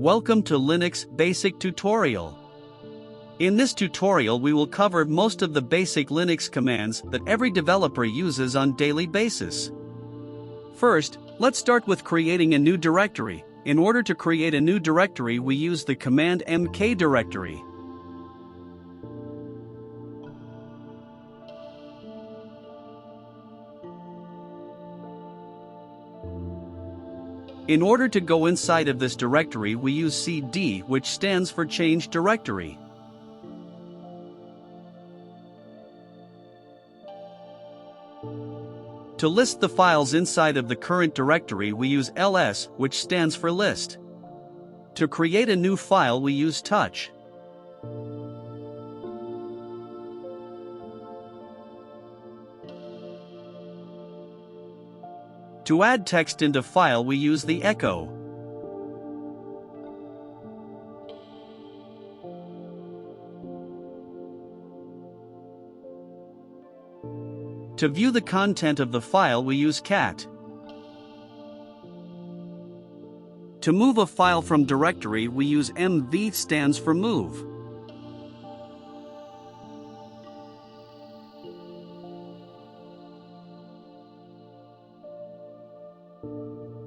Welcome to Linux Basic Tutorial. In this tutorial we will cover most of the basic Linux commands that every developer uses on daily basis. First, let's start with creating a new directory. In order to create a new directory we use the command mkdir. In order to go inside of this directory we use cd, which stands for change directory. To list the files inside of the current directory we use ls, which stands for list. To create a new file we use touch. To add text into file we use the echo. To view the content of the file we use cat. To move a file from directory we use mv, stands for move.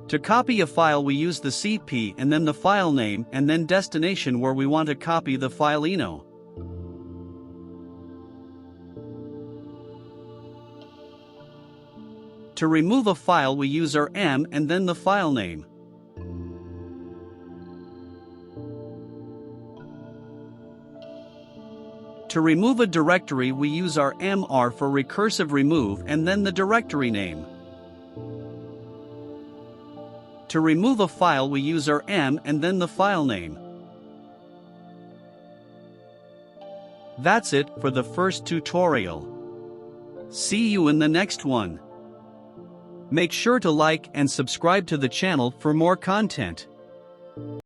To copy a file we use the cp and then the file name and then destination where we want to copy the file ino. To remove a file we use rm and then the file name. To remove a directory we use mr for recursive remove and then the directory name. To remove a file we use rm and then the file name. That's it for the first tutorial. See you in the next one. Make sure to like and subscribe to the channel for more content.